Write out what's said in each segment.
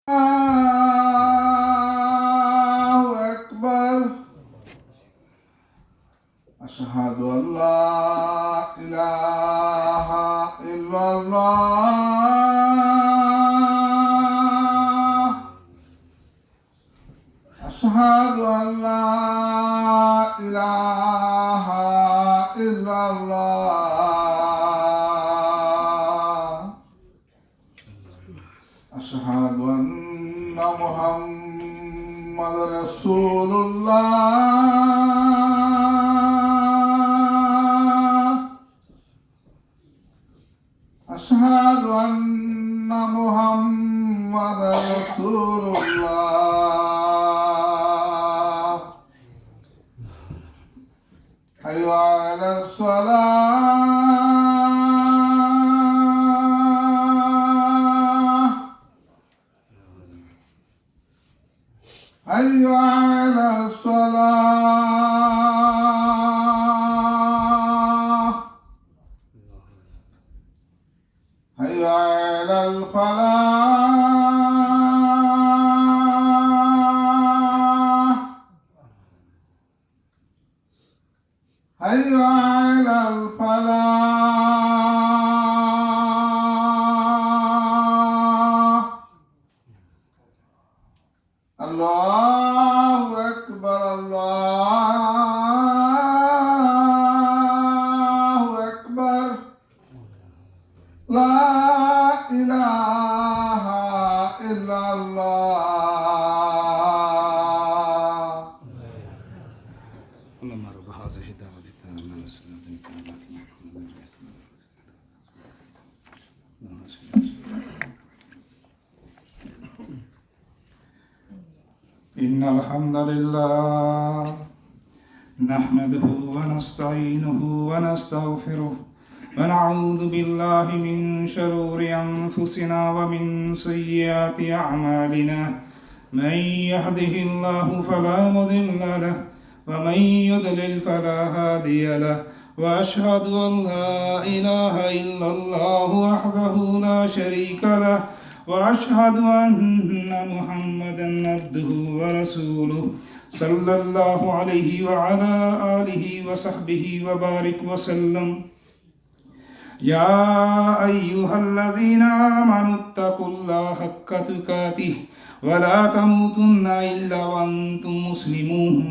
الله أكبر. أشهد أن لا إله إلا الله. أشهد أن لا إله إلا الله. أشهد أن محمد رسول الله. أشهد أن محمد رسول الله. حي على الصلاة. حي على الصلاة. حي على الفلاح. حي على الفلاح. الله أكبر. الله أكبر. لا إله إلا الله. اللهم رب هذه الدعوة التامة والصلاة القائمة على محمد رسول الله. إن الحمد لله نحمده ونستعينه ونستغفره ونعوذ بالله من شرور أنفسنا ومن سيئات أعمالنا. من يهده الله فلا مضل له ومن يضلل فلا هادي له. وأشهد أن لا إله إلا الله وحده لا شريك له. وأشهد أن محمدا عبده ورسوله صلى الله عليه وعلى آله وصحبه وبارك وسلم. يا أيها الذين آمنوا اتقوا الله حق تقاته ولا تموتن إلا وأنتم مسلمون.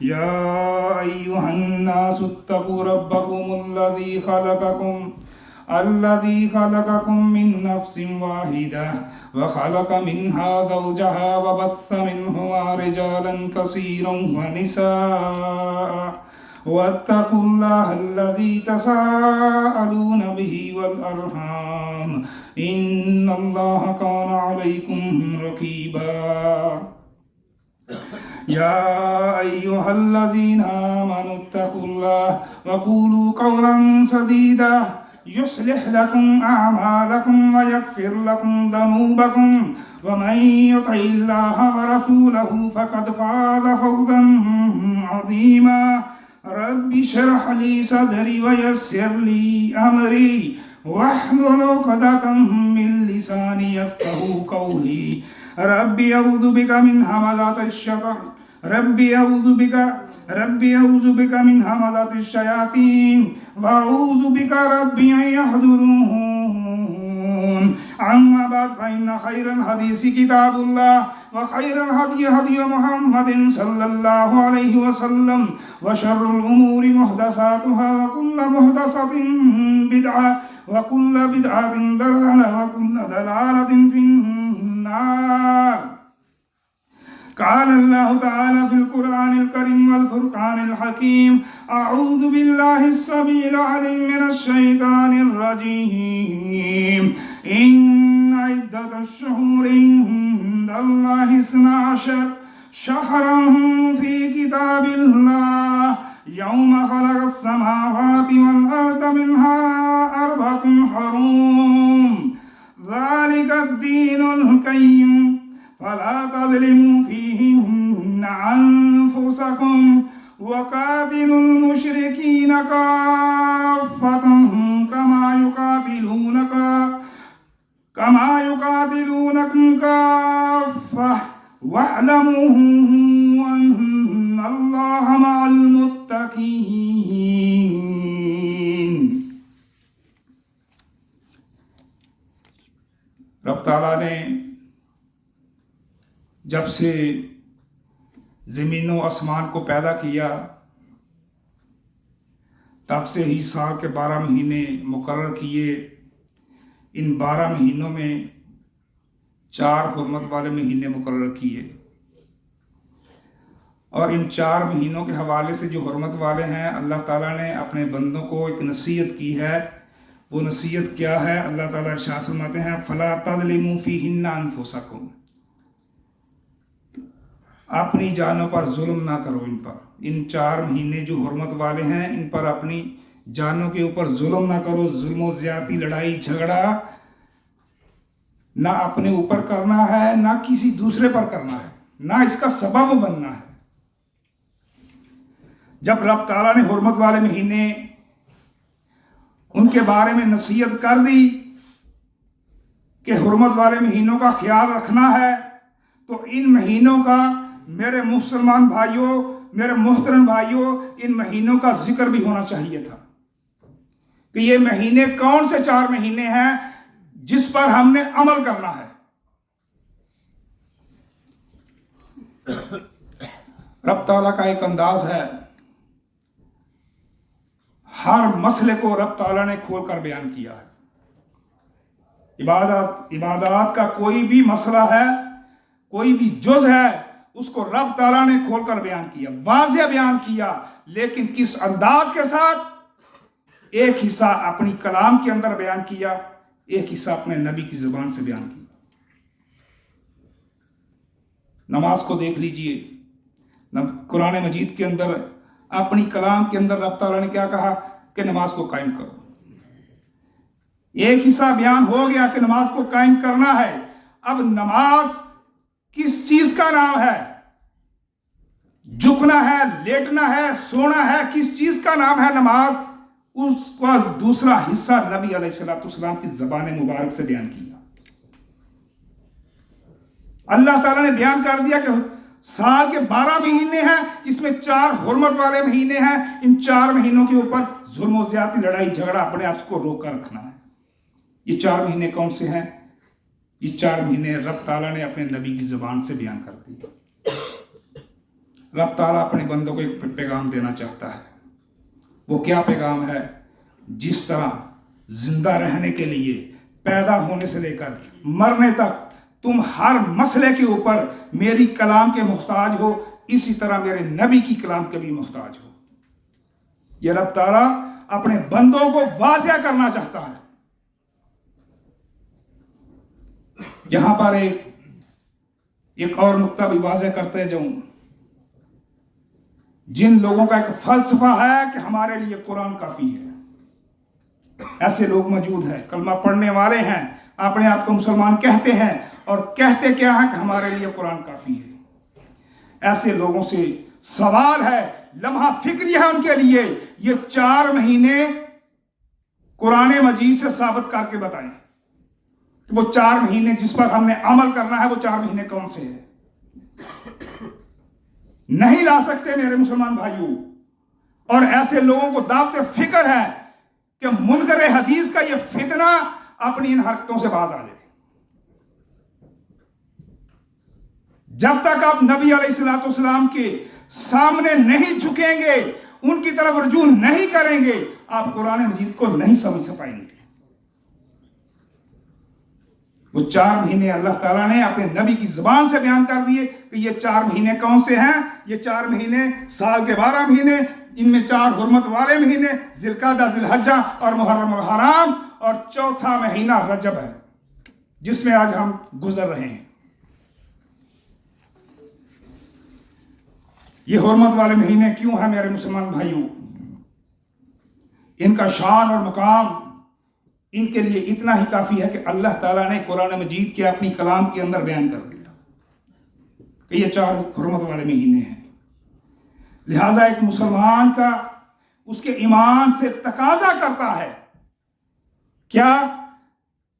يا أيها الناس اتقوا ربكم الذي خلقكم من نفس واحدة وخلق منها زوجها وبث منهما رجالا كثيرا ونساء. واتقوا الله الذي تساءلون به والأرحام إن الله كان عليكم رقيبا. يا أيها الذين آمنوا اتقوا الله وقولوا قولا سديدا يصلح لكم أعمالكم ويغفر لكم ذنوبكم ومن يطع الله ورسوله فقد فاز فوزا عظيما. رب اشرح لي صدري ويسر لي أمري واحلل عقدة من لساني يفقهوا قولي. ربي أعوذ بك من همزات الشياطين. ربي أعوذ بك من همزات الشياطين وأعوذ بك ربي أن يحضرون. أما بعد فإن خير الحديث كتاب الله وخير الهدي هدي محمد صلى الله عليه وسلم وشر الأمور محدثاتها وكل محدثة بدعة وكل بدعة ضلالة وكل ضلالة في النار. قال الله تعالى في القرآن الكريم والفرقان الحكيم: أعوذ بالله السميع العليم من الشيطان الرجيم. إن عدة الشهور عند الله 12 شهرا في كتاب الله يوم خلق السماوات والأرض منها 4 حرم ذلك الدين القيم فلا تظلموا فيهن أنفسكم وقاتلوا المشركين كافة كما كما يقاتلونكم كافة واعلموا أن الله مع المتقين۔ رب تعالیٰ نے جب سے زمین و آسمان کو پیدا کیا تب سے ہی سال کے 12 مہینے مقرر کیے۔ ان 12 مہینوں میں 4 حرمت والے مہینے مقرر کیے، اور ان 4 مہینوں کے حوالے سے جو حرمت والے ہیں اللہ تعالیٰ نے اپنے بندوں کو ایک نصیحت کی ہے۔ وہ نصیحت کیا ہے؟ اللہ تعالیٰ ارشاد فرماتے ہیں فَلَا تَظْلِمُوا فِيهِنَّ أَنفُسَكُمْ، اپنی جانوں پر ظلم نہ کرو۔ ان 4 مہینے جو حرمت والے ہیں ان پر اپنی جانوں کے اوپر ظلم نہ کرو۔ ظلم و زیادتی، لڑائی جھگڑا نہ اپنے اوپر کرنا ہے، نہ کسی دوسرے پر کرنا ہے، نہ اس کا سبب بننا ہے۔ جب رب تعالیٰ نے حرمت والے مہینے ان کے بارے میں نصیحت کر دی کہ حرمت والے مہینوں کا خیال رکھنا ہے، تو ان مہینوں کا میرے مسلمان بھائیوں، میرے محترم بھائیوں، ان مہینوں کا ذکر بھی ہونا چاہیے تھا کہ یہ مہینے کون سے 4 مہینے ہیں جس پر ہم نے عمل کرنا ہے۔ رب تعالیٰ کا ایک انداز ہے، ہر مسئلے کو رب تعالیٰ نے کھول کر بیان کیا ہے۔ عبادات کا کوئی بھی مسئلہ ہے، کوئی بھی جز ہے، اس کو رب تعالیٰ نے کھول کر بیان کیا، واضح بیان کیا، لیکن کس انداز کے ساتھ؟ ایک حصہ اپنی کلام کے اندر بیان کیا، ایک حصہ اپنے نبی کی زبان سے بیان کیا۔ نماز کو دیکھ لیجئے، قرآن مجید کے اندر اپنی کلام کے اندر رب تعالیٰ نے کیا کہا کہ نماز کو قائم کرو۔ ایک حصہ بیان ہو گیا کہ نماز کو قائم کرنا ہے۔ اب نماز کس چیز کا نام ہے؟ جھکنا ہے، لیٹنا ہے، سونا ہے، کس چیز کا نام ہے نماز؟ اس کا دوسرا حصہ نبی علیہ السلام کی زبان مبارک سے بیان کیا۔ اللہ تعالیٰ نے بیان کر دیا کہ سال کے 12 مہینے ہیں، اس میں 4 حرمت والے مہینے ہیں۔ ان 4 مہینوں کے اوپر ظلم و زیادتی، لڑائی جھگڑا اپنے آپ کو روک کر رکھنا ہے۔ یہ 4 مہینے کون سے ہیں؟ یہ 4 مہینے رب تعالیٰ نے اپنے نبی کی زبان سے بیان کر دی۔ رب تعالیٰ اپنے بندوں کو ایک پیغام دینا چاہتا ہے۔ وہ کیا پیغام ہے؟ جس طرح زندہ رہنے کے لیے پیدا ہونے سے لے کر مرنے تک تم ہر مسئلے کے اوپر میری کلام کے محتاج ہو، اسی طرح میرے نبی کی کلام کے بھی محتاج ہو۔ یہ رب تعالیٰ اپنے بندوں کو واضح کرنا چاہتا ہے۔ یہاں پر ایک اور نقطہ بھی واضح کرتے جاؤں۔ جن لوگوں کا ایک فلسفہ ہے کہ ہمارے لیے قرآن کافی ہے، ایسے لوگ موجود ہیں، کلمہ پڑھنے والے ہیں، اپنے آپ کو مسلمان کہتے ہیں، اور کہتے کیا ہیں کہ ہمارے لیے قرآن کافی ہے۔ ایسے لوگوں سے سوال ہے، لمحہ فکری ہے ان کے لیے، یہ 4 مہینے قرآن مجید سے ثابت کر کے بتائیں کہ وہ 4 مہینے جس پر ہم نے عمل کرنا ہے وہ 4 مہینے کون سے ہیں؟ نہیں لا سکتے میرے مسلمان بھائیوں۔ اور ایسے لوگوں کو دعوت فکر ہے کہ منکر حدیث کا یہ فتنہ اپنی ان حرکتوں سے باز آ جائے۔ جب تک آپ نبی علیہ السلام کے سامنے نہیں جھکیں گے، ان کی طرف رجوع نہیں کریں گے، آپ قرآن مجید کو نہیں سمجھ پائیں گے۔ وہ 4 مہینے اللہ تعالیٰ نے اپنے نبی کی زبان سے بیان کر دیے کہ یہ 4 مہینے کون سے ہیں۔ یہ 4 مہینے سال کے 12 مہینے، ان میں 4 حرمت والے مہینے ذی القعدہ، ذی الحجہ اور محرم الحرام، اور 4تھا مہینہ رجب ہے جس میں آج ہم گزر رہے ہیں۔ یہ حرمت والے مہینے کیوں ہیں میرے مسلمان بھائیوں؟ ان کا شان اور مقام ان کے لیے اتنا ہی کافی ہے کہ اللہ تعالیٰ نے قرآن مجید کے اپنی کلام کے اندر بیان کر دیا کہ یہ 4 حرمت والے مہینے ہیں۔ لہٰذا ایک مسلمان کا اس کے ایمان سے تقاضا کرتا ہے کیا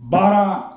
12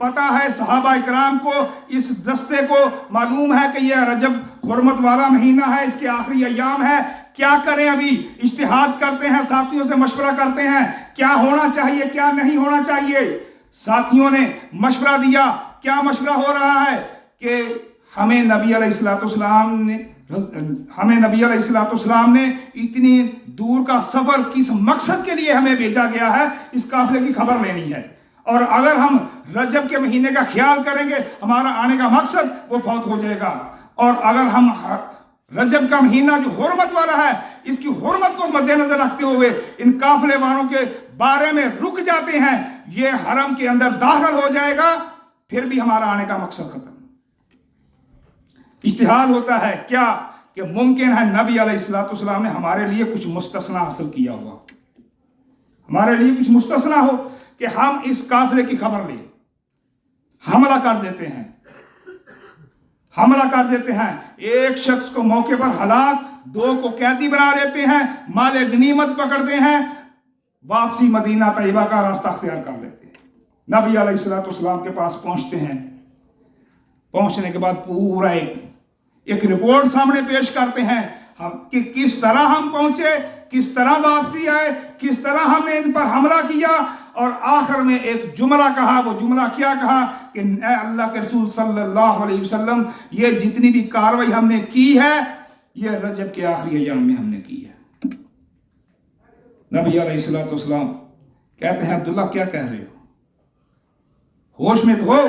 پتہ ہے صحابہ اکرام کو، اس دستے کو معلوم ہے کہ یہ رجب حرمت والا مہینہ ہے، اس کے آخری ایام ہے، کیا کریں؟ ابھی اجتہاد کرتے ہیں، ساتھیوں سے مشورہ کرتے ہیں کیا ہونا چاہیے کیا نہیں ہونا چاہیے۔ ساتھیوں نے مشورہ دیا، کیا مشورہ ہو رہا ہے کہ ہمیں نبی علیہ السلام نے اتنی دور کا سفر کس مقصد کے لیے ہمیں بھیجا گیا ہے، اس قافلے کی خبر لینی ہے، اور اگر ہم رجب کے مہینے کا خیال کریں گے ہمارا آنے کا مقصد وہ فوت ہو جائے گا، اور اگر ہم رجب کا مہینہ جو حرمت والا ہے اس کی حرمت کو مد نظر رکھتے ہوئے ان قافلے والوں کے بارے میں رک جاتے ہیں، یہ حرم کے اندر داخل ہو جائے گا، پھر بھی ہمارا آنے کا مقصد ختم۔ اجتہاد ہوتا ہے کیا کہ ممکن ہے نبی علیہ السلام نے ہمارے لیے کچھ مستثنا حاصل کیا ہوا، ہمارے لیے کچھ مستثنا ہو کہ ہم اس قافلے کی خبر لیں، حملہ کر دیتے ہیں، ایک شخص کو موقع پر ہلاک، 2 کو قیدی بنا لیتے ہیں، مال غنیمت پکڑتے ہیں، واپسی مدینہ طیبہ کا راستہ اختیار کر لیتے ہیں، نبی علیہ السلام کے پاس پہنچتے ہیں، پہنچنے کے بعد پورا ایک رپورٹ سامنے پیش کرتے ہیں کہ کس طرح ہم پہنچے، کس طرح واپسی آئے، کس طرح ہم نے ان پر حملہ کیا، اور آخر میں ایک جملہ کہا، وہ جملہ کیا کہا کہ اے اللہ کے رسول صلی اللہ علیہ وسلم، یہ جتنی بھی کاروائی ہم نے کی ہے یہ رجب کے آخری ایام میں ہم نے کی ہے۔ نبی علیہ السلام کہتے ہیں عبداللہ کیا کہہ رہے ہو، ہوش میں تو ہو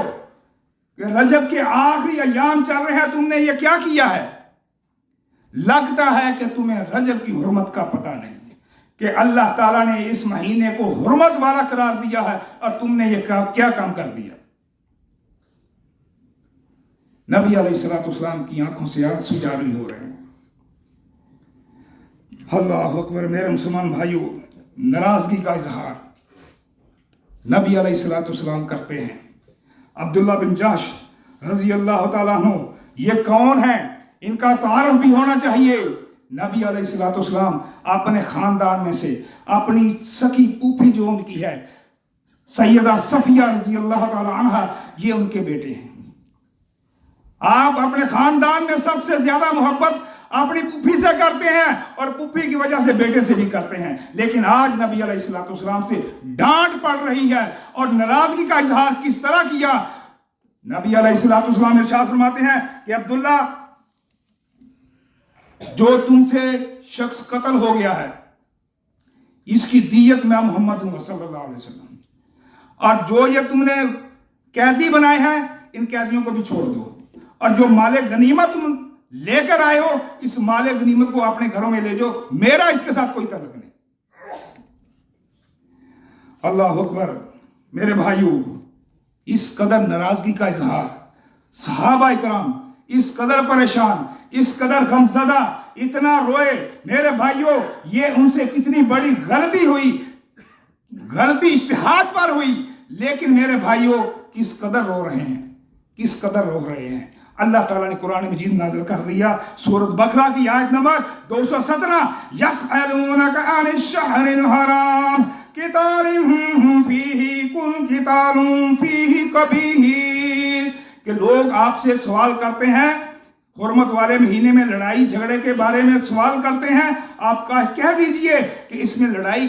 کہ رجب کے آخری ایام چل رہے ہیں، تم نے یہ کیا کیا ہے؟ لگتا ہے کہ تمہیں رجب کی حرمت کا پتہ نہیں کہ اللہ تعالیٰ نے اس مہینے کو حرمت والا قرار دیا ہے اور تم نے یہ کیا کام کر دیا۔ نبی علیہ السلام کی آنکھوں سے آنسو جاری ہو رہے ہیں۔ اللہ اکبر، میرے مسلمان بھائیوں، ناراضگی کا اظہار نبی علیہ السلام کرتے ہیں۔ عبداللہ بن جحش رضی اللہ تعالیٰ عنہ یہ کون ہیں؟ ان کا تعارف بھی ہونا چاہیے۔ نبی علیہ السلام اپنے خاندان میں سے اپنی سکی پوپھی جو ان کی ہے سیدہ صفیہ رضی اللہ تعالیٰ عنہ، یہ ان کے بیٹے ہیں۔ آپ اپنے خاندان میں سب سے زیادہ محبت اپنی پوپھی سے کرتے ہیں اور پوپھی کی وجہ سے بیٹے سے بھی کرتے ہیں، لیکن آج نبی علیہ السلام سے ڈانٹ پڑ رہی ہے، اور ناراضگی کا اظہار کس طرح کیا؟ نبی علیہ السلام ارشاد فرماتے ہیں کہ عبداللہ، جو تم سے شخص قتل ہو گیا ہے اس کی دیت میں محمد ہوں صلی اللہ علیہ وسلم، اور جو یہ تم نے قیدی بنائے ہیں ان قیدیوں کو بھی چھوڑ دو، اور جو مال غنیمت تم لے کر آئے ہو اس مال غنیمت کو اپنے گھروں میں لے جاؤ، میرا اس کے ساتھ کوئی تعلق نہیں۔ اللہ اکبر، میرے بھائیوں، اس قدر ناراضگی کا اظہار، صحابہ اکرام اس قدر پریشان، اس قدر غمزدہ، اتنا روئے۔ میرے بھائیوں، یہ ان سے کتنی بڑی غلطی ہوئی، غلطی اجتہاد پر ہوئی، لیکن میرے بھائیوں کس قدر رو رہے ہیں، کس قدر رو رہے ہیں۔ اللہ تعالیٰ نے قرآن مجید نازل کر دیا، سورۃ بقرہ کی آیت نمبر 217، یسألونک عن الشہر الحرام قتال فیہ کل قتال فیہ کبیر، کہ لوگ آپ سے سوال کرتے ہیں، حرمت والے مہینے میں لڑائی جھگڑے کے بارے میں سوال کرتے ہیں، آپ کہہ دیجئے کہ اس میں لڑائی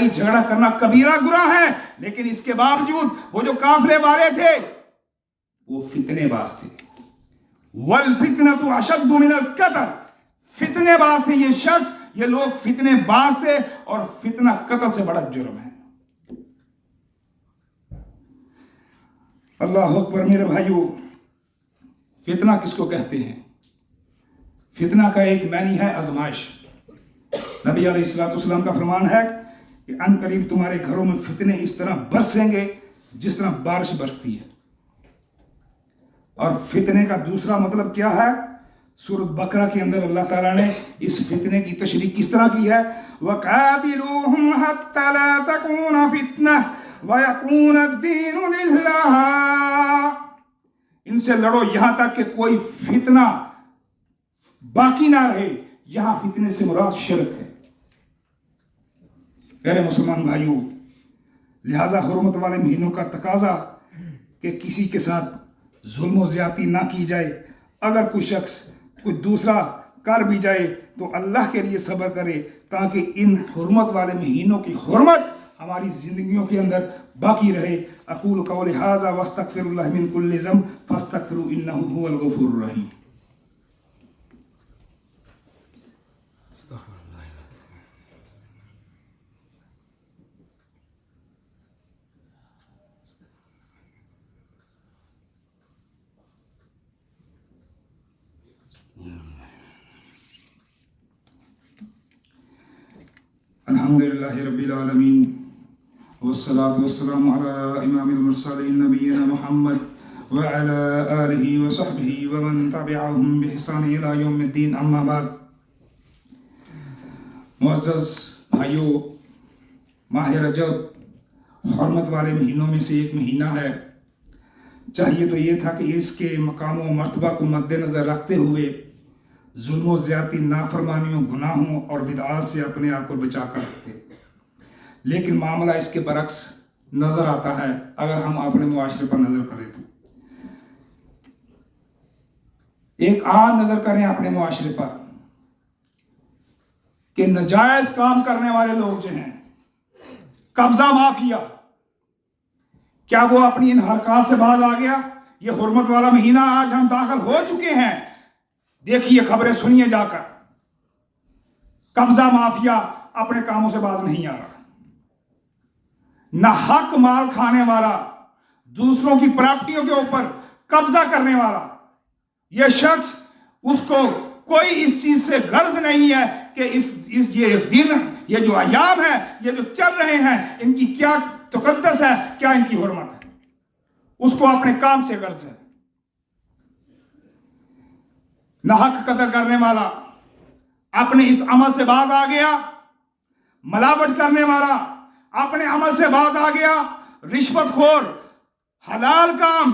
جھگڑا کرنا کبیرہ گناہ ہے، لیکن اس کے باوجود وہ جو قافلے والے تھے وہ فتنے باز تھے۔ وَالْفِتْنَةُ أَشَدُّ مِنَ الْقَتْلِ، فتنے باز تھے یہ شخص، یہ لوگ فتنے باز تھے، اور فتنہ قتل سے بڑا جرم ہے۔ اللہ اکبر، میرے بھائیوں، فتنہ کس کو کہتے ہیں؟ فتنہ کا ایک معنی ہے آزمائش۔ نبی علیہ السلام کا فرمان ہے کہ ان قریب تمہارے گھروں میں فتنے اس طرح برسیں گے جس طرح بارش برستی ہے۔ اور فتنے کا دوسرا مطلب کیا ہے؟ سورۃ بقرہ کے اندر اللہ تعالیٰ نے اس فتنے کی تشریح کس طرح کی ہے؟ وَقَاتِلُوهُمْ حَتَّى لَا تَكُونَ فِتْنَةٌ وَيَكُونَ الدِّينُ لِلَّهِ، ان سے لڑو یہاں تک کہ کوئی فتنہ باقی نہ رہے۔ یہاں فتنے سے مراد شرک ہے۔ میرے مسلمان بھائیوں، لہذا حرمت والے مہینوں کا تقاضا کہ کسی کے ساتھ ظلم و زیادتی نہ کی جائے. اگر کوئی شخص کوئی دوسرا کر بھی جائے تو اللہ کے لیے صبر کرے تاکہ ان حرمت والے مہینوں کی حرمت ہماری زندگیوں کے اندر باقی رہے. اقول قولی ھذا واستغفر اللہ من کل ذنب فاستغفروا انہ هو الغفور الرحیم. الحمدللہ رب العالمین والصلاة والسلام علی امام المرسلین نبینا محمد وعلی آلہ وصحبہ ومن تبعہم بإحسان الی یوم الدین. اما بعد. معزز بھائیو، ماہ رجب حرمت والے مہینوں میں سے ایک مہینہ ہے. چاہیے تو یہ تھا کہ اس کے مقام و مرتبہ کو مد نظر رکھتے ہوئے ظلم و زیادتی، نافرمانیوں، گناہوں اور بدعات سے اپنے آپ کو بچا کر رکھتے. لیکن معاملہ اس کے برعکس نظر آتا ہے اگر ہم اپنے معاشرے پر نظر کریں تو. ایک عام نظر کریں اپنے معاشرے پر کہ ناجائز کام کرنے والے لوگ جو ہیں، قبضہ مافیا، کیا وہ اپنی ان حرکات سے باز آ گیا؟ یہ حرمت والا مہینہ آج ہم داخل ہو چکے ہیں. دیکھیے، خبریں سنیے جا کر. قبضہ مافیا اپنے کاموں سے باز نہیں آ رہا. نہ حق مال کھانے والا، دوسروں کی پراپرٹیوں کے اوپر قبضہ کرنے والا، یہ شخص، اس کو کوئی اس چیز سے غرض نہیں ہے کہ یہ دن، یہ جو ایام ہیں، یہ جو چل رہے ہیں، ان کی کیا تقدس ہے، کیا ان کی حرمت ہے. اس کو اپنے کام سے غرض ہے. نہ حق قدر کرنے والا اپنے اس عمل سے باز آ گیا. ملاوٹ کرنے والا اپنے عمل سے باز آ گیا. رشوت خور، حلال کام،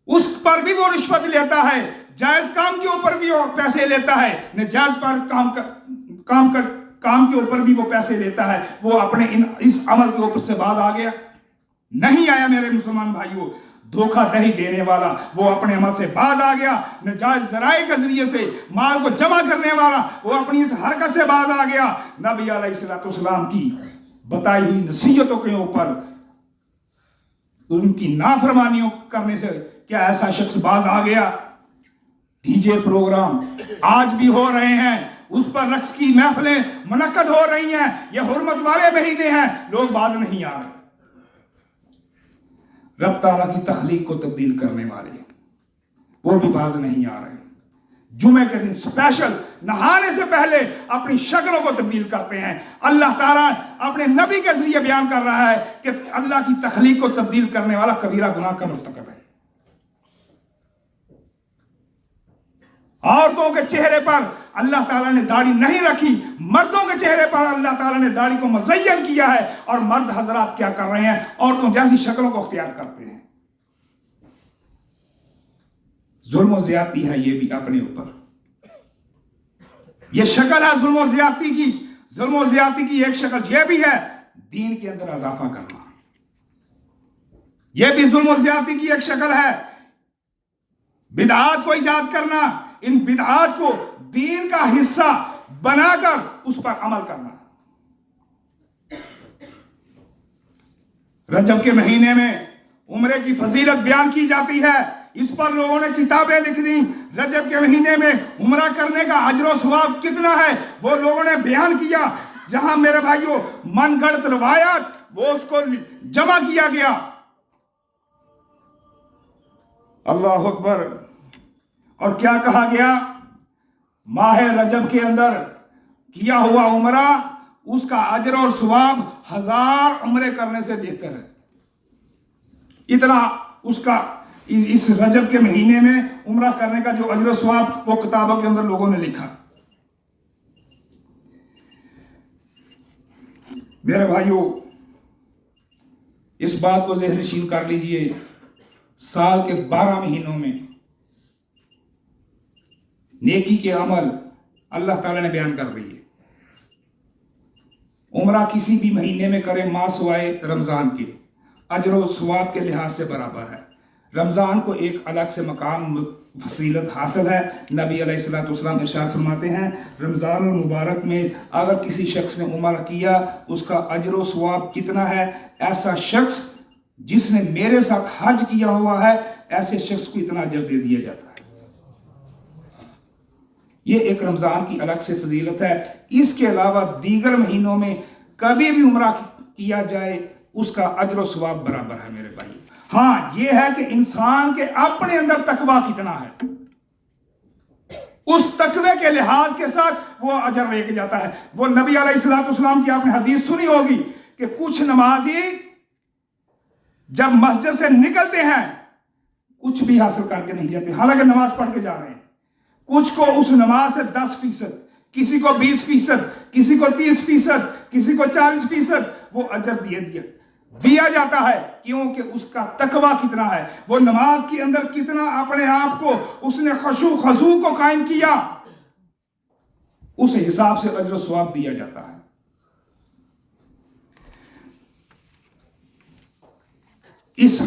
اس پر بھی وہ رشوت لیتا ہے، جائز کام کے اوپر بھی وہ پیسے لیتا ہے، ناجائز پر کام کے اوپر بھی وہ پیسے لیتا ہے. وہ اپنے اس عمل کے اوپر سے باز آ گیا. نہیں آیا میرے مسلمان بھائیوں. دھوکہ دہی دینے والا وہ اپنے عمل سے باز آ گیا. ناجائز ذرائع کے ذریعے سے مال کو جمع کرنے والا وہ اپنی اس حرکت سے باز آ گیا. نبی علیہ السلام کی بتائی ہوئی نصیحتوں کے اوپر ان کی نافرمانیوں کرنے سے کیا ایسا شخص باز آ گیا؟ ڈی جے پروگرام آج بھی ہو رہے ہیں، اس پر رقص کی محفلیں منعقد ہو رہی ہیں. یہ حرمت والے مہینے ہیں، لوگ باز نہیں آ رہے. رب تعالیٰ کی تخلیق کو تبدیل کرنے والے وہ بھی باز نہیں آ رہے. جمعے کے دن سپیشل نہانے سے پہلے اپنی شکلوں کو تبدیل کرتے ہیں. اللہ تعالیٰ اپنے نبی کے ذریعے بیان کر رہا ہے کہ اللہ کی تخلیق کو تبدیل کرنے والا کبیرہ گناہ کا مرتکب ہے. عورتوں کے چہرے پر اللہ تعالیٰ نے داڑھی نہیں رکھی، مردوں کے چہرے پر اللہ تعالیٰ نے داڑھی کو مزین کیا ہے. اور مرد حضرات کیا کر رہے ہیں؟ عورتوں جیسی شکلوں کو اختیار کرتے ہیں. ظلم و زیادتی ہے یہ بھی اپنے اوپر. یہ شکل ہے ظلم و زیادتی کی. ظلم و زیادتی کی ایک شکل یہ بھی ہے دین کے اندر اضافہ کرنا. یہ بھی ظلم و زیادتی کی ایک شکل ہے. بدعات کو ایجاد کرنا، ان بدعات کو دین کا حصہ بنا کر اس پر عمل کرنا. رجب کے مہینے میں عمرے کی فضیلت بیان کی جاتی ہے. اس پر لوگوں نے کتابیں لکھ دی. رجب کے مہینے میں عمرہ کرنے کا اجر و ثواب کتنا ہے وہ لوگوں نے بیان کیا. جہاں میرے بھائیوں من گھڑت روایات وہ اس کو جمع کیا گیا. اللہ اکبر. اور کیا کہا گیا؟ ماہ رجب کے اندر کیا ہوا عمرہ اس کا اجر اور ثواب 1000 عمرے کرنے سے بہتر ہے. اتنا اس کا اس رجب کے مہینے میں عمرہ کرنے کا جو اجر و ثواب وہ کتابوں کے اندر لوگوں نے لکھا. میرے بھائیوں اس بات کو ذہن نشین کر لیجئے، سال کے 12 مہینوں میں نیکی کے عمل اللہ تعالیٰ نے بیان کر دیے. عمرہ کسی بھی مہینے میں کرے ماں سوائے رمضان کے. اجر و ثواب کے لحاظ سے برابر ہے۔ رمضان کو ایک الگ سے مقام فضیلت حاصل ہے۔ نبی علیہ الصلوۃ والسلام ارشاد فرماتے ہیں رمضان المبارک میں اگر کسی شخص نے عمرہ کیا اس کا اجر و ثواب کتنا ہے؟ ایسا شخص جس نے میرے ساتھ حج کیا ہوا ہے ایسے شخص کو اتنا اجر دے دیا جاتا ہے۔ یہ ایک رمضان کی الگ سے فضیلت ہے۔ اس کے علاوہ دیگر مہینوں میں کبھی بھی عمرہ کیا جائے اس کا اجر و ثواب برابر ہے میرے بھائی۔ ہاں یہ ہے کہ انسان کے اپنے اندر تقویٰ کتنا ہے، اس تقوی کے لحاظ کے ساتھ وہ اجر لے کے جاتا ہے۔ وہ نبی علیہ الصلوۃ والسلام کی آپ نے حدیث سنی ہوگی کہ کچھ نمازی جب مسجد سے نکلتے ہیں کچھ بھی حاصل کر کے نہیں جاتے، حالانکہ نماز پڑھ کے جا رہے ہیں۔ کچھ کو اس نماز سے 10%، کسی کو 20%، کسی کو 30%، کسی کو 40% وہ اجر دیا جاتا ہے، کیونکہ اس کا تقویٰ کتنا ہے، وہ نماز کے اندر کتنا اپنے آپ کو اس نے خشوع خضوع کو قائم کیا، اس حساب سے اجر و ثواب دیا جاتا ہے۔ اس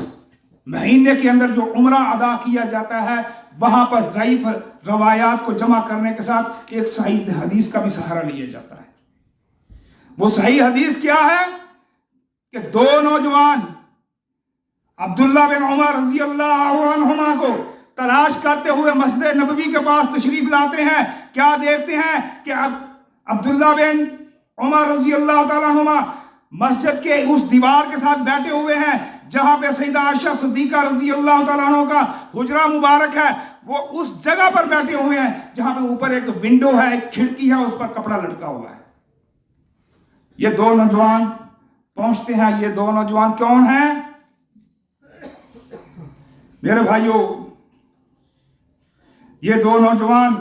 مہینے کے اندر جو عمرہ ادا کیا جاتا ہے وہاں پر ضعیف روایات کو جمع کرنے کے ساتھ ایک صحیح حدیث کا بھی سہارا لیا جاتا ہے۔ وہ صحیح حدیث کیا ہے کہ دو نوجوان عبداللہ بن عمر رضی اللہ عنہما کو تلاش کرتے ہوئے مسجد نبوی کے پاس تشریف لاتے ہیں۔ کیا دیکھتے ہیں کہ عبداللہ بن عمر رضی اللہ تعالیٰ عنہما مسجد کے اس دیوار کے ساتھ بیٹھے ہوئے ہیں جہاں پہ سیدہ عائشہ صدیقہ رضی اللہ تعالیٰ عنہ کا حجرہ مبارک ہے۔ وہ اس جگہ پر بیٹھے ہوئے ہیں جہاں پہ اوپر ایک ونڈو ہے، ایک کھڑکی ہے، اس پر کپڑا لٹکا ہوا ہے۔ یہ دو نوجوان پہنچتے ہیں۔ یہ دو نوجوان کون ہیں میرے بھائیوں؟ یہ دو نوجوان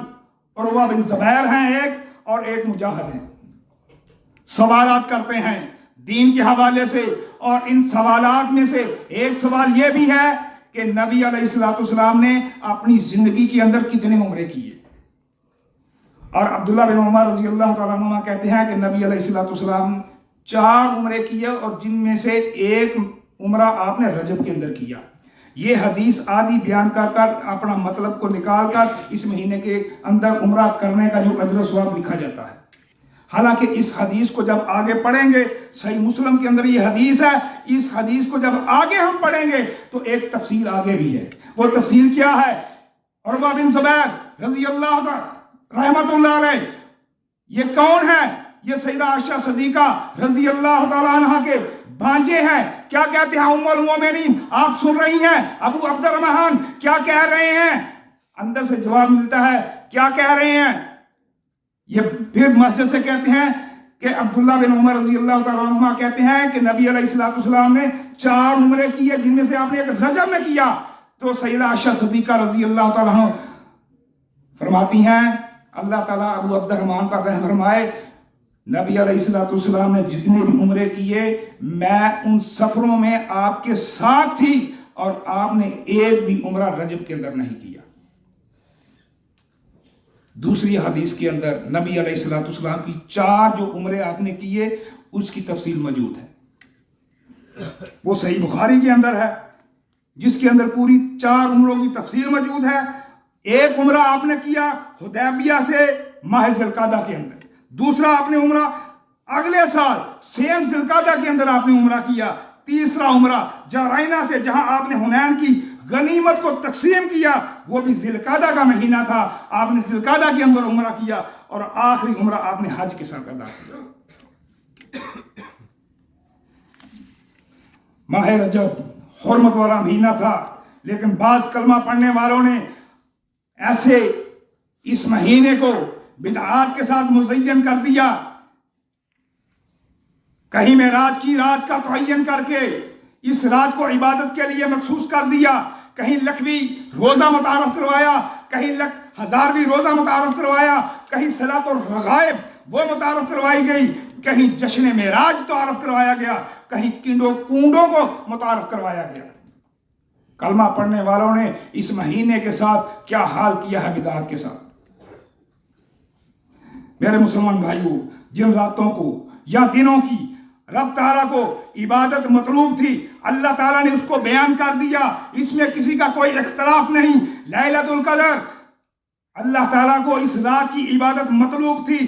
عروہ بن زبیر ہیں ایک، اور ایک مجاہد ہیں۔ سوالات کرتے ہیں دین کے حوالے سے، اور ان سوالات میں سے ایک سوال یہ بھی ہے کہ نبی علیہ الصلوۃ والسلام نے اپنی زندگی کے اندر کتنے عمرے کیے؟ اور عبداللہ بن عمر رضی اللہ تعالیٰ عنہ کہتے ہیں کہ نبی علیہ الصلوۃ والسلام 4 عمرے کیے، اور جن میں سے ایک عمرہ آپ نے رجب کے اندر کیا۔ یہ حدیث آدھی بیان کر اپنا مطلب کو نکال کر اس مہینے کے اندر عمرہ کرنے کا جو اجر و ثواب لکھا جاتا ہے۔ حالانکہ اس حدیث کو جب آگے پڑھیں گے، صحیح مسلم کے اندر یہ حدیث ہے، اس حدیث کو جب آگے ہم پڑھیں گے تو ایک تفصیل آگے بھی ہے۔ وہ تفصیل کیا ہے؟ عروہ بن زبیر رضی اللہ رحمت اللہ علیہ یہ کون ہے؟ یہ سیدہ عائشہ صدیقہ رضی اللہ تعالیٰ عنہ کے بھانجے ہیں۔ کیا کہتے ہیں ام المومنین؟ آپ سن رہی ہیں ابو عبد الرحمن کیا کہہ رہے ہیں؟ اندر سے جواب ملتا ہے کیا کہہ رہے ہیں؟ یہ پھر مسجد سے کہتے ہیں کہ عبداللہ بن عمر رضی اللہ تعالیٰ عنہ کہتے ہیں کہ نبی علیہ الصلوۃ والسلام نے 4 عمرے کیے جن میں سے آپ نے ایک رجب میں کیا۔ تو سیدہ عائشہ صدیقہ رضی اللہ تعالیٰ عنہ فرماتی ہیں اللہ تعالیٰ ابو عبد الرحمن پر رحم فرمائے، نبی علیہ الصلوۃ والسلام نے جتنے بھی عمرے کیے میں ان سفروں میں آپ کے ساتھ تھی، اور آپ نے ایک بھی عمرہ رجب کے اندر نہیں کیا۔ دوسری حدیث کے اندر نبی علیہ الصلوۃ والسلام کی 4 جو عمرے آپ نے کیے اس کی تفصیل موجود ہے۔ وہ صحیح بخاری کے اندر ہے جس کے اندر پوری 4 عمروں کی تفصیل موجود ہے۔ ایک عمرہ آپ نے کیا حدیبیہ سے ماہ ذی القعدہ کے اندر، دوسرا آپ نے عمرہ اگلے سال سیم ذی القعدہ کے اندر آپ نے عمرہ کیا، تیسرا عمرہ جرائنہ سے جہاں آپ نے حنین کی غنیمت کو تقسیم کیا، وہ بھی ذی القعدہ کا مہینہ تھا، آپ نے ذی القعدہ کے اندر عمرہ کیا، اور آخری عمرہ آپ نے حج کے ساتھ ادا کیا۔ ماہ رجب حرمت والا مہینہ تھا، لیکن بعض کلمہ پڑھنے والوں نے ایسے اس مہینے کو بدعات کے ساتھ مزین کر دیا، کہیں معراج کی رات کا تعین کر کے اس رات کو عبادت کے لیے مخصوص کر دیا، کہیں لکھوی روزہ متعارف کروایا، کہیں ہزاروی روزہ متعارف کروایا، کہیں صلاۃ الرغائب وہ متعارف کروائی گئی، کہیں جشن معراج متعارف کروایا گیا، کہیں کنڈوں پونڈوں کو متعارف کروایا گیا۔ کلمہ پڑھنے والوں نے اس مہینے کے ساتھ کیا حال کیا ہے بدعات کے ساتھ۔ میرے مسلمان بھائیوں، جن راتوں کو یا دنوں کی رب تعالیٰ کو عبادت مطلوب تھی، اللہ تعالیٰ نے اس کو بیان کر دیا، اس میں کسی کا کوئی اختلاف نہیں۔ لیلۃ القدر اللہ تعالیٰ کو اس رات کی عبادت مطلوب تھی،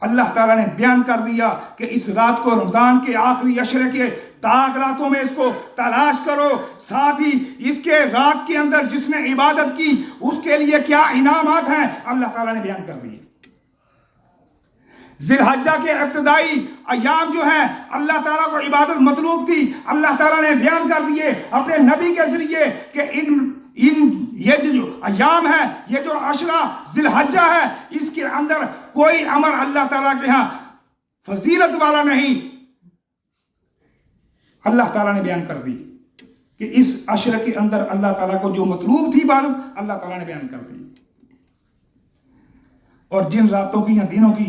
اللہ تعالیٰ نے بیان کر دیا کہ اس رات کو رمضان کے آخری عشرے کے تاک راتوں میں اس کو تلاش کرو، ساتھ ہی اس کے رات کے اندر جس نے عبادت کی اس کے لیے کیا انعامات ہیں اللہ تعالیٰ نے بیان کر دیے۔ ذی الحجہ کے ابتدائی ایام جو ہیں اللہ تعالیٰ کو عبادت مطلوب تھی، اللہ تعالیٰ نے بیان کر دیے اپنے نبی کے ذریعے کہ یہ جو ایام ہے، یہ جو عشرہ ذی الحجہ ہے، اس کے اندر کوئی عمل اللہ تعالیٰ کے ہاں فضیلت والا نہیں۔ اللہ تعالیٰ نے بیان کر دی کہ اس عشرے کے اندر اللہ تعالیٰ کو جو مطلوب تھی عبادت اللہ تعالیٰ نے بیان کر دی، اور جن راتوں کی یا دنوں کی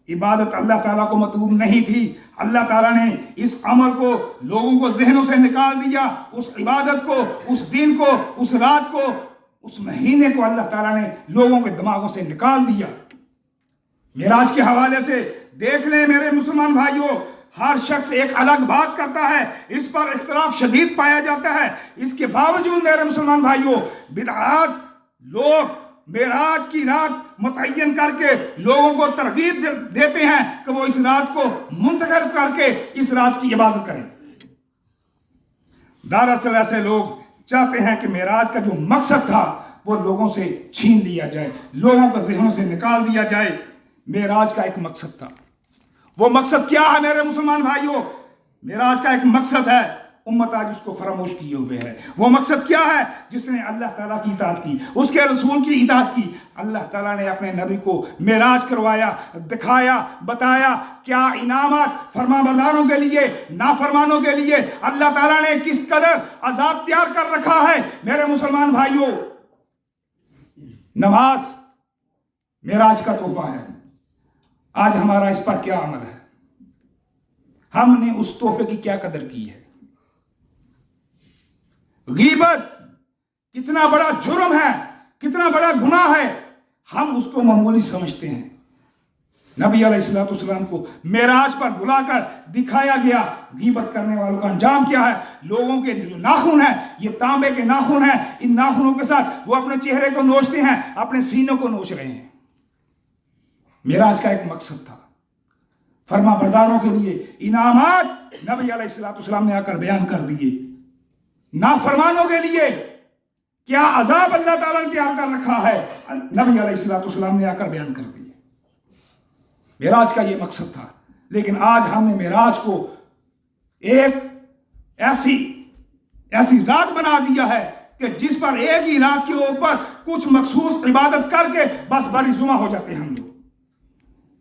عبادت اللہ تعالیٰ کو مطلوب نہیں تھی، اللہ تعالیٰ نے اس عمل کو لوگوں کو ذہنوں سے نکال دیا، اس عبادت کو، اس دن کو، اس رات کو، اس مہینے کو اللہ تعالیٰ نے لوگوں کے دماغوں سے نکال دیا۔ معراج کے حوالے سے دیکھ لیں میرے مسلمان بھائیوں، ہر شخص ایک الگ بات کرتا ہے، اس پر اختلاف شدید پایا جاتا ہے۔ اس کے باوجود میرے مسلمان بھائیوں، بدعات لوگ معراج کی رات متعین کر کے لوگوں کو ترغیب دیتے ہیں کہ وہ اس رات کو منتخب کر کے اس رات کی عبادت کریں۔ دراصل ایسے لوگ چاہتے ہیں کہ معراج کا جو مقصد تھا وہ لوگوں سے چھین لیا جائے، لوگوں کو ذہنوں سے نکال دیا جائے۔ معراج کا ایک مقصد تھا، وہ مقصد کیا ہے میرے مسلمان بھائیوں؟ معراج کا ایک مقصد ہے، امت آج اس کو فراموش کیے ہوئے ہے۔ وہ مقصد کیا ہے؟ جس نے اللہ تعالیٰ کی اطاعت کی، اس کے رسول کی اطاعت کی۔ اللہ تعالیٰ نے اپنے نبی کو معراج کروایا، دکھایا، بتایا کیا انعامات فرما برداروں کے لیے، نافرمانوں کے لیے اللہ تعالیٰ نے کس قدر عذاب تیار کر رکھا ہے۔ میرے مسلمان بھائیوں، نماز معراج کا تحفہ ہے، آج ہمارا اس پر کیا عمل ہے؟ ہم نے اس تحفے کی کیا قدر کی ہے؟ غیبت کتنا بڑا جرم ہے، کتنا بڑا گناہ ہے، ہم اس کو معمولی سمجھتے ہیں۔ نبی علیہ الصلوۃ والسلام کو معراج پر بلا کر دکھایا گیا غیبت کرنے والوں کا انجام کیا ہے۔ لوگوں کے جو ناخن ہیں یہ تانبے کے ناخن ہیں، ان ناخنوں کے ساتھ وہ اپنے چہرے کو نوچتے ہیں، اپنے سینوں کو نوچ رہے ہیں۔ معراج کا ایک مقصد تھا، فرما برداروں کے لیے انعامات نبی علیہ الصلوۃ والسلام نے آ کر بیان کر دیے، نافرمانوں کے لیے کیا عذاب اللہ تعالیٰ نے تیار کر رکھا ہے نبی علیہ الصلوۃ والسلام نے آ کر بیان کر دیے۔ معراج کا یہ مقصد تھا، لیکن آج ہم نے معراج کو ایک ایسی رات بنا دیا ہے کہ جس پر ایک ہی رات کے اوپر کچھ مخصوص عبادت کر کے بس بری زمہ ہو جاتے ہیں ہم لوگ،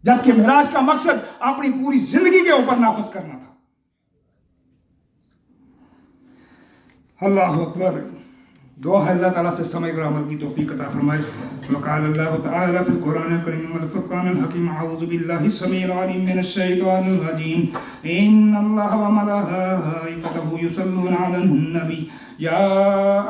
جبکہ معراج کا مقصد اپنی پوری زندگی کے اوپر نافذ کرنا تھا۔ اللہ اکبر۔ دعا ہے اللہ تعالیٰ سے سمجھ کر عمل کی توفیق عطا فرمائے۔ وقال اللہ تعالیٰ فی القرآن الکریم والفرقان الحکیم اعوذ باللہ السمیع العلیم من الشیطان الرجیم ان اللہ وملائکتہ یصلون علی النبی یا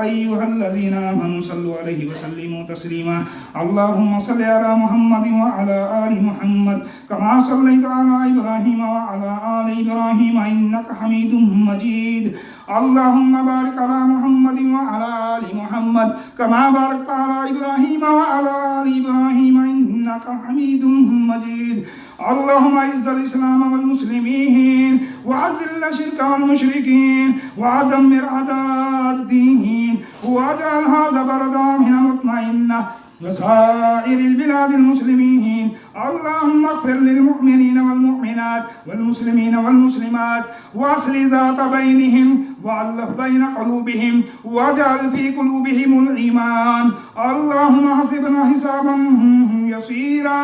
ایہا الذین آمنوا صلوا علیہ وسلموا تسلیما اللہم صل علی محمد وعلی آل محمد کما صلیت علی ابراہیم وعلی آل ابراہیم انک حمید مجید اللہم بارک علی محمد وعلی آل محمد کما بارکت علی ابراہیم وعلی آل ابراہیم انک حمید مجید اللہم اعز الاسلام والمسلمین وعذل الشرک والمشرکین ودمر اعداء الدین واجعل هذا بلدا آمنا مطمئنا وسائر البلاد المسلمين اللهم اغفر للمؤمنين والمؤمنات والمسلمين والمسلمات واصلح ذات بينهم وألف بين قلوبهم واجعل في قلوبهم الإيمان اللهم حسبنا حسابا يسيرا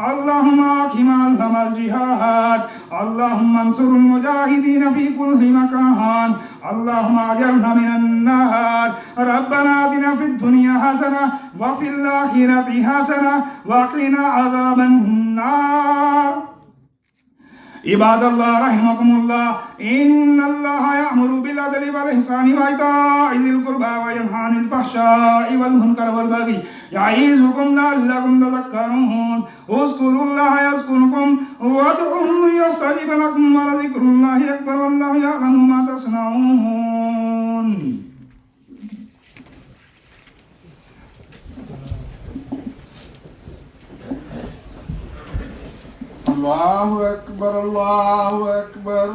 اللهم اقم علم الجهاد اللهم انصر المجاهدين في كل مكان اللهم اجرنا من النار ربنا آتنا في الدنيا حسنة وفي الآخرة حسنة وقنا عذاب النار عباد اللہ رحمكم اللہ ان اللہ یأمر بالعدل والإحسان وإیتاء ذی القربى وینہی عن الفحشاء والمنکر والبغی یعظکم لعلکم تذکرون اذکروا اللہ یذکرکم وادعوہ یستجب لکم ولذکر اللہ اکبر واللہ یعلم ما تصنعون. اللہ اکبر اللہ اکبر.